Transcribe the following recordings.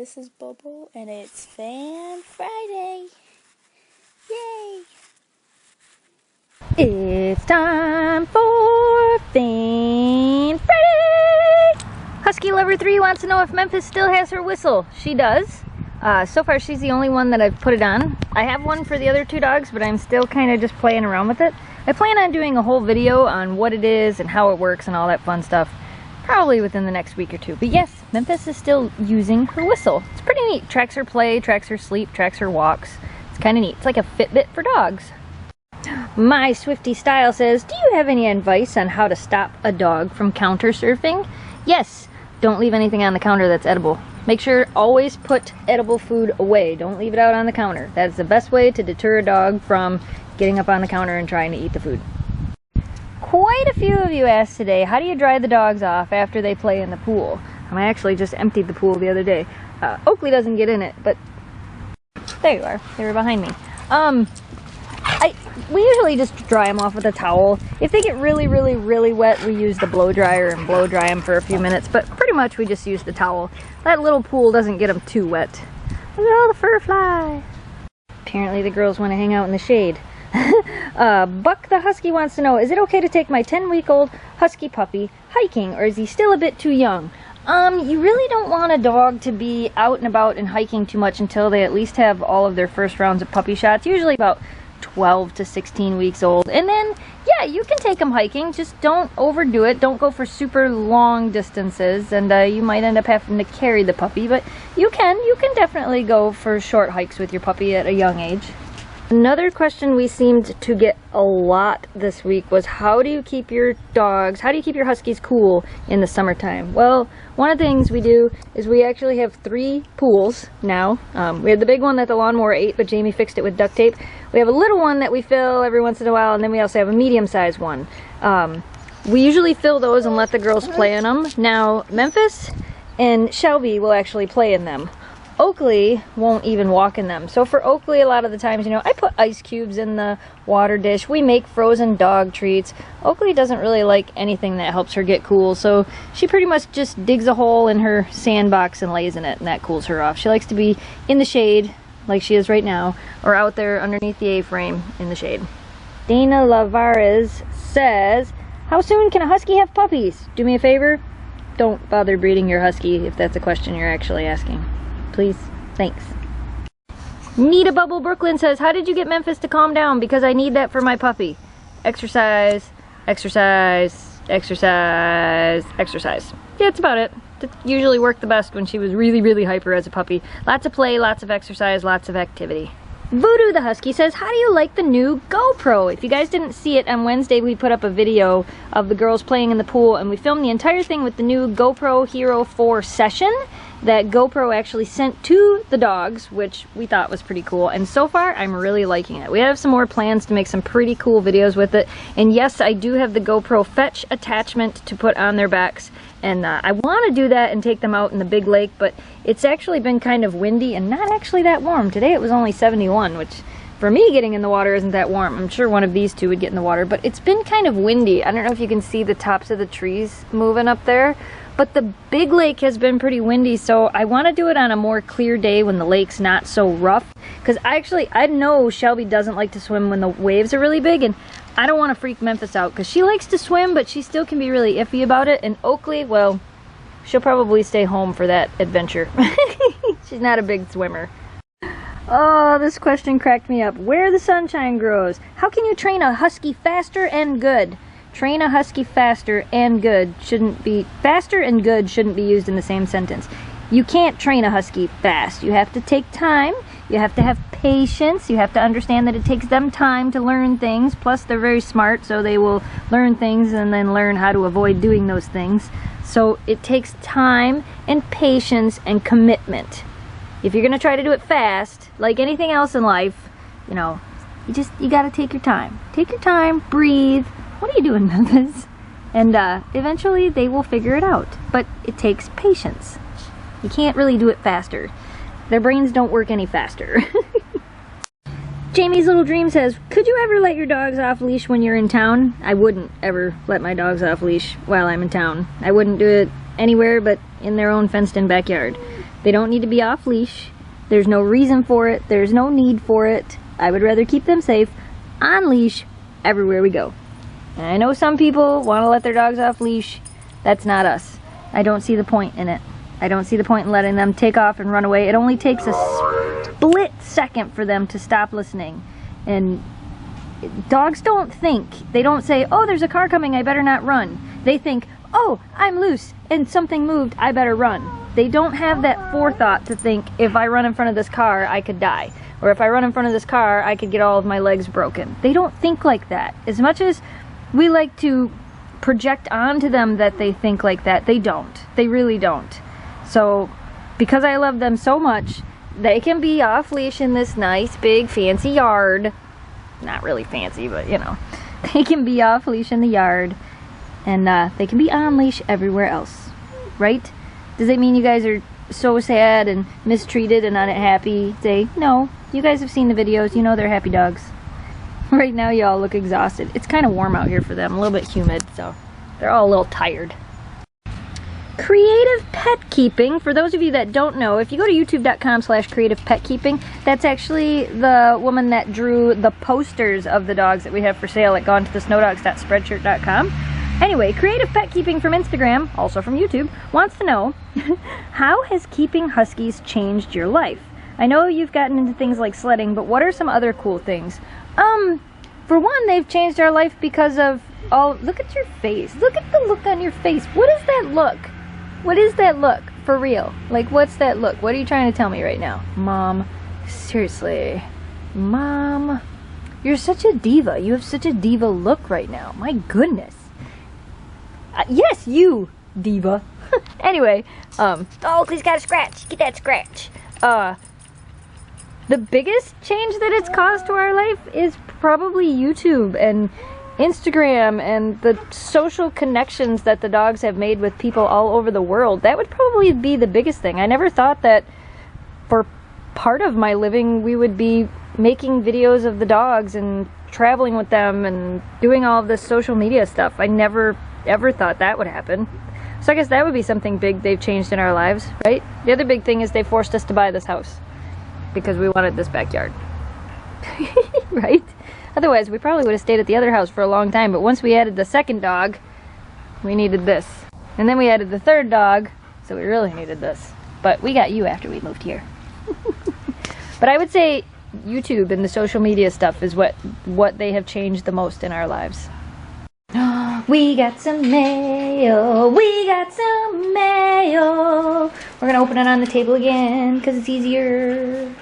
this is Bobo, and it's Fan Friday. Yay! It's time for Fan Friday! Husky Lover 3 wants to know if Memphis still has her whistle. She does. So far she's the only one that I've put it on. I have one for the other two dogs, but I'm still kind of just playing around with it. I plan on doing a whole video on what it is and how it works and all that fun stuff. Probably within the next week or two. But yes, Memphis is still using her whistle. It's pretty neat. Tracks her play, tracks her sleep, tracks her walks. It's kind of neat. It's like a Fitbit for dogs. My Swifty Style says, do you have any advice on how to stop a dog from counter surfing? Yes. Don't leave anything on the counter that's edible. Make sure always put edible food away. Don't leave it out on the counter. That's the best way to deter a dog from getting up on the counter and trying to eat the food. Quite a few of you asked today, how do you dry the dogs off after they play in the pool? I actually just emptied the pool the other day. Oakley doesn't get in it, but there you are. They were behind me. We usually just dry them off with a towel. If they get really, really, really wet, we use the blow dryer and blow dry them for a few minutes, but pretty much we just use the towel. That little pool doesn't get them too wet. Look at all the fur flies. Apparently the girls want to hang out in the shade. Buck the Husky wants to know, is it okay to take my 10-week-old Husky puppy hiking, or is he still a bit too young? You really don't want a dog to be out and about and hiking too much until they at least have all of their first rounds of puppy shots, usually about 12 to 16 weeks old. And then, yeah, you can take them hiking, just don't overdo it. Don't go for super long distances, and you might end up having to carry the puppy, but you can definitely go for short hikes with your puppy at a young age. Another question we seemed to get a lot this week was, how do you keep your Huskies cool in the summertime? Well, one of the things we do is we actually have 3 pools now. We had the big one that the lawnmower ate, but Jamie fixed it with duct tape. We have a little one that we fill every once in a while, and then we also have a medium-sized one. We usually fill those and let the girls play in them. Now, Memphis and Shelby will actually play in them. Oakley won't even walk in them. So for Oakley, a lot of the times, you know, I put ice cubes in the water dish. We make frozen dog treats. Oakley doesn't really like anything that helps her get cool, so she pretty much just digs a hole in her sandbox and lays in it, and that cools her off. She likes to be in the shade, like she is right now, or out there underneath the A-frame in the shade. Dana Lavares says, how soon can a Husky have puppies? Do me a favor, don't bother breeding your Husky if that's a question you're actually asking. Please. Thanks. Nita Bubble Brooklyn says, how did you get Memphis to calm down? Because I need that for my puppy. Exercise, exercise, exercise, exercise. Yeah, that's about it. It usually worked the best when she was really, really hyper as a puppy. Lots of play, lots of exercise, lots of activity. Voodoo the Husky says, how do you like the new GoPro? If you guys didn't see it, on Wednesday we put up a video of the girls playing in the pool, and we filmed the entire thing with the new GoPro Hero 4 Session that GoPro actually sent to the dogs, which we thought was pretty cool. And so far, I'm really liking it. We have some more plans to make some pretty cool videos with it. And yes, I do have the GoPro Fetch attachment to put on their backs. And I want to do that and take them out in the big lake, but it's actually been kind of windy and not actually that warm. Today it was only 71, which for me getting in the water isn't that warm. I'm sure one of these two would get in the water, but it's been kind of windy. I don't know if you can see the tops of the trees moving up there, but the big lake has been pretty windy, so I want to do it on a more clear day when the lake's not so rough, because I know Shelby doesn't like to swim when the waves are really big, and I don't want to freak Memphis out because she likes to swim, but she still can be really iffy about it. And Oakley, well, she'll probably stay home for that adventure. She's not a big swimmer. Oh, this question cracked me up. Where the sunshine grows. How can you train a Husky faster and good? Train a Husky faster and good shouldn't be used in the same sentence. You can't train a Husky fast. You have to take time. You have to have patience. You have to understand that it takes them time to learn things. Plus, they're very smart, so they will learn things and then learn how to avoid doing those things. So it takes time and patience and commitment. If you're going to try to do it fast, like anything else in life, you know, you got to take your time. Take your time, breathe. What are you doing, Memphis? And eventually they will figure it out. But it takes patience. You can't really do it faster. Their brains don't work any faster. Jamie's Little Dream says, could you ever let your dogs off leash when you're in town? I wouldn't ever let my dogs off leash while I'm in town. I wouldn't do it anywhere but in their own fenced in backyard. They don't need to be off leash. There's no reason for it. There's no need for it. I would rather keep them safe on leash everywhere we go. And I know some people want to let their dogs off leash. That's not us. I don't see the point in it. I don't see the point in letting them take off and run away. It only takes a split second for them to stop listening. And dogs don't think. They don't say, oh, there's a car coming, I better not run. They think, oh, I'm loose and something moved, I better run. They don't have that forethought to think, if I run in front of this car, I could die. Or if I run in front of this car, I could get all of my legs broken. They don't think like that. As much as we like to project onto them that they think like that, they don't. They really don't. So, because I love them so much, they can be off leash in this nice, big, fancy yard. Not really fancy, but you know. They can be off leash in the yard, and they can be on leash everywhere else. Right? Does that mean you guys are so sad and mistreated and unhappy? Say, no. You guys have seen the videos. You know they're happy dogs. Right now, y'all look exhausted. It's kind of warm out here for them. A little bit humid, so they're all a little tired. Creative pet keeping. For those of you that don't know, if you go to youtube.com/creativepetkeeping, that's actually the woman that drew the posters of the dogs that we have for sale at GonetotheSnowDogs.spreadshirt.com. Anyway, Creative Pet Keeping from Instagram, also from YouTube, wants to know, how has keeping Huskies changed your life? I know you've gotten into things like sledding, but what are some other cool things? For one, they've changed our life because of all... Look at your face. Look at the look on your face. What is that look? What is that look? For real. Like, what's that look? What are you trying to tell me right now? Mom, seriously. Mom, you're such a diva. You have such a diva look right now. My goodness. Yes, you, diva. Anyway, oh, he's got a scratch. Get that scratch. The biggest change that it's caused to our life is probably YouTube and Instagram and the social connections that the dogs have made with people all over the world. That would probably be the biggest thing. I never thought that for part of my living we would be making videos of the dogs and traveling with them and doing all of this social media stuff. I never ever thought that would happen. So I guess that would be something big they've changed in our lives, right? The other big thing is they forced us to buy this house because we wanted this backyard. Right? Otherwise, we probably would have stayed at the other house for a long time, but once we added the second dog, we needed this. And then we added the third dog, so we really needed this. But we got you after we moved here. But I would say YouTube and the social media stuff is what they have changed the most in our lives. We got some mail. We got some mail. We're gonna open it on the table again because it's easier.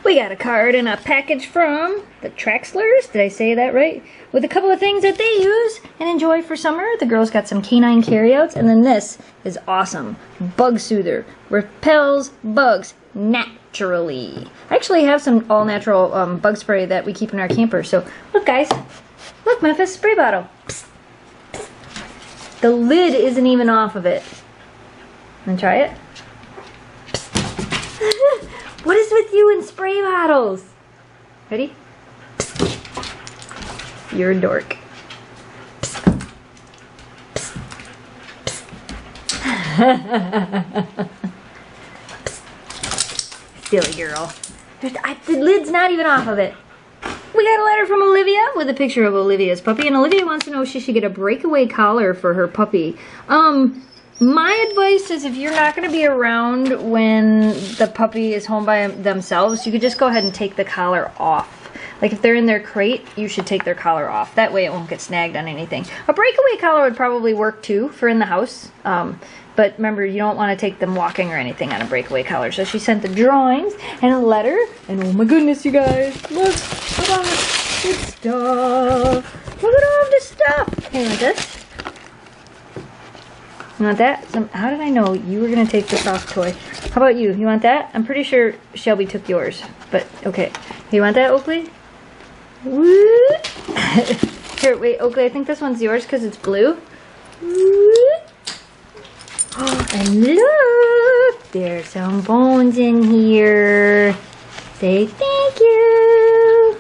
We got a card and a package from the Traxlers. Did I say that right? With a couple of things that they use and enjoy for summer. The girls got some canine carryouts, and then this is awesome. Bug Soother. Repels bugs naturally. I actually have some all-natural bug spray that we keep in our camper. So look, guys. Look, Memphis, spray bottle. Psst. Psst. The lid isn't even off of it. Wanna try it? Psst. What is with you and spray bottles? Ready? Psst. You're a dork. Psst. Psst. Psst. Silly girl. The lid's not even off of it. We got a letter from Olivia with a picture of Olivia's puppy, and Olivia wants to know if she should get a breakaway collar for her puppy. My advice is if you're not going to be around when the puppy is home by themselves, you could just go ahead and take the collar off. Like if they're in their crate, you should take their collar off. That way it won't get snagged on anything. A breakaway collar would probably work too for in the house. But remember, you don't want to take them walking or anything on a breakaway collar. So she sent the drawings and a letter. And oh my goodness, you guys. Look at all this good stuff. Look at all this stuff. Hey, like this. You want that? How did I know you were going to take the soft toy? How about you? You want that? I'm pretty sure Shelby took yours. But, okay. You want that, Oakley? Woo! Here, wait, Oakley, I think this one's yours because it's blue. Woo! Oh, and look! There's some bones in here. Say thank you!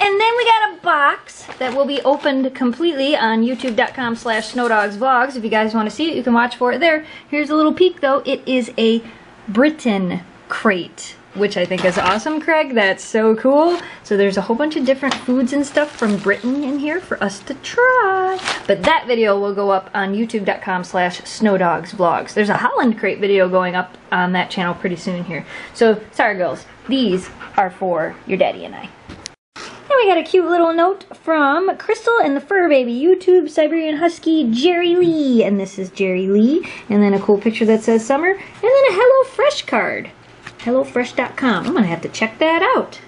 And then we got a box that will be opened completely on youtube.com/snowdogsvlogs. If you guys want to see it, you can watch for it there. Here's a little peek though. It is a Britain crate, which I think is awesome, Craig. That's so cool. So there's a whole bunch of different foods and stuff from Britain in here for us to try. But that video will go up on youtube.com/snowdogsvlogs. There's a Holland crate video going up on that channel pretty soon here. So, sorry girls, these are for your daddy and I. And we got a cute little note from Crystal and the Fur Baby YouTube Siberian Husky Jerry Lee. And this is Jerry Lee. And then a cool picture that says summer. And then a HelloFresh card. HelloFresh.com. I'm going to have to check that out.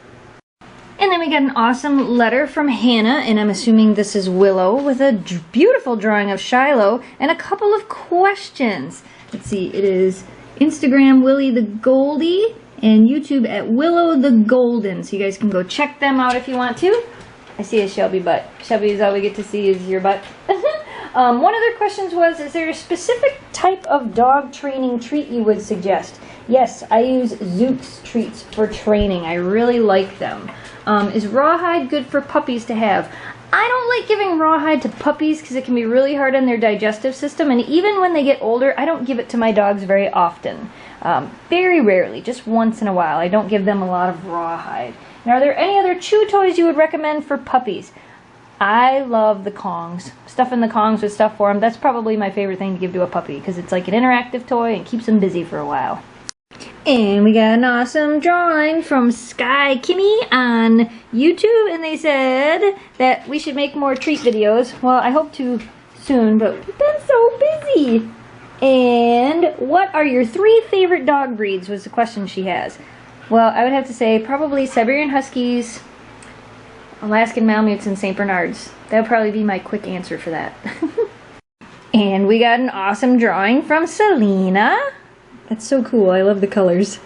And then we got an awesome letter from Hannah. And I'm assuming this is Willow with a beautiful drawing of Shiloh and a couple of questions. Let's see. It is Instagram Willie the Goldie. And YouTube at Willow the Golden. So you guys can go check them out if you want to. I see a Shelby butt. Shelby is all we get to see is your butt. One of their questions was, is there a specific type of dog training treat you would suggest? Yes, I use Zook's treats for training. I really like them. Is rawhide good for puppies to have? I don't like giving rawhide to puppies because it can be really hard on their digestive system. And even when they get older, I don't give it to my dogs very often. Very rarely, just once in a while. I don't give them a lot of rawhide. And are there any other chew toys you would recommend for puppies? I love the Kongs. Stuffing the Kongs with stuff for them, that's probably my favorite thing to give to a puppy because it's like an interactive toy and keeps them busy for a while. And we got an awesome drawing from Sky Kimmy on YouTube, and they said that we should make more treat videos. Well, I hope to soon, but we've been so busy. And what are your 3 favorite dog breeds was the question she has. Well, I would have to say probably Siberian Huskies, Alaskan Malamutes, and St. Bernards. That would probably be my quick answer for that. And we got an awesome drawing from Selena. That's so cool. I love the colors.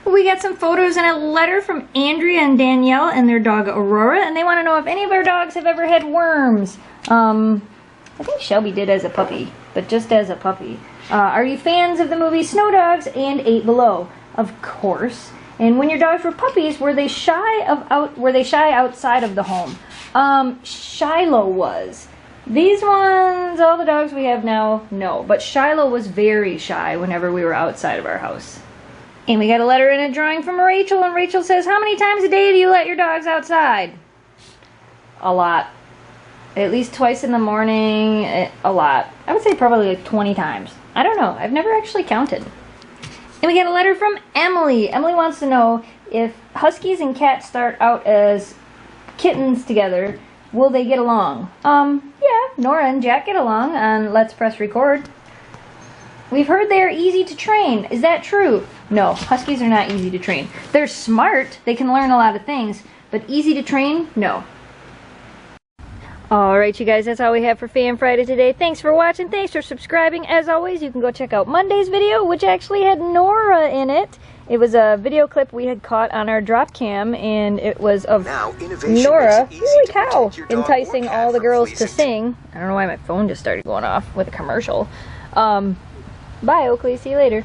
We got some photos and a letter from Andrea and Danielle and their dog Aurora, and they want to know if any of our dogs have ever had worms. I think Shelby did as a puppy, but just as a puppy. Are you fans of the movie Snow Dogs and 8 Below? Of course. And when your dogs were puppies, were they shy outside of the home? Shiloh was. These ones, all the dogs we have now, no. But Shiloh was very shy whenever we were outside of our house. And we got a letter and a drawing from Rachel, and Rachel says, how many times a day do you let your dogs outside? A lot. At least twice in the morning, a lot. I would say probably like 20 times. I don't know. I've never actually counted. And we got a letter from Emily. Emily wants to know if Huskies and cats start out as kittens together, will they get along? Yeah, Nora and Jack get along on Let's Press Record. We've heard they are easy to train. Is that true? No, Huskies are not easy to train. They're smart. They can learn a lot of things. But easy to train? No. Alright, you guys, that's all we have for Fan Friday today. Thanks for watching. Thanks for subscribing. As always, you can go check out Monday's video, which actually had Nora in it. It was a video clip we had caught on our drop cam, and it was of Nora, holy cow, enticing all the girls to sing. I don't know why my phone just started going off with a commercial. Bye, Oakley. See you later.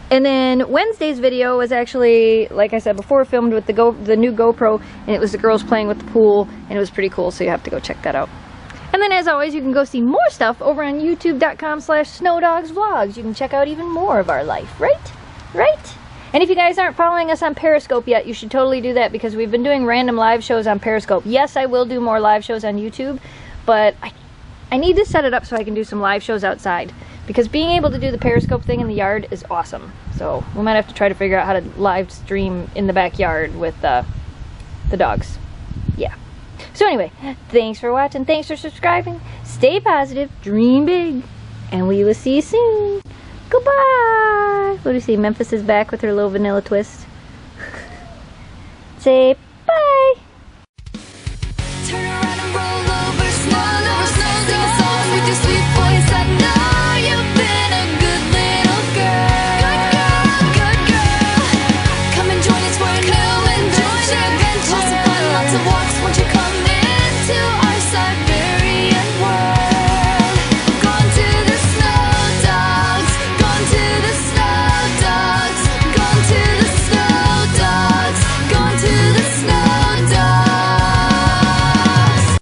And then Wednesday's video was actually, like I said before, filmed with the new GoPro, and it was the girls playing with the pool, and it was pretty cool, so you have to go check that out. And then, as always, you can go see more stuff over on youtube.com/snowdogsvlogs. You can check out even more of our life, right? Right? And if you guys aren't following us on Periscope yet, you should totally do that, because we've been doing random live shows on Periscope. Yes, I will do more live shows on YouTube, but I need to set it up so I can do some live shows outside. Because being able to do the Periscope thing in the yard is awesome. So we might have to try to figure out how to live stream in the backyard with the dogs. Yeah. So anyway, thanks for watching. Thanks for subscribing. Stay positive. Dream big. And we will see you soon. Goodbye. What do you see? Memphis is back with her little vanilla twist. Say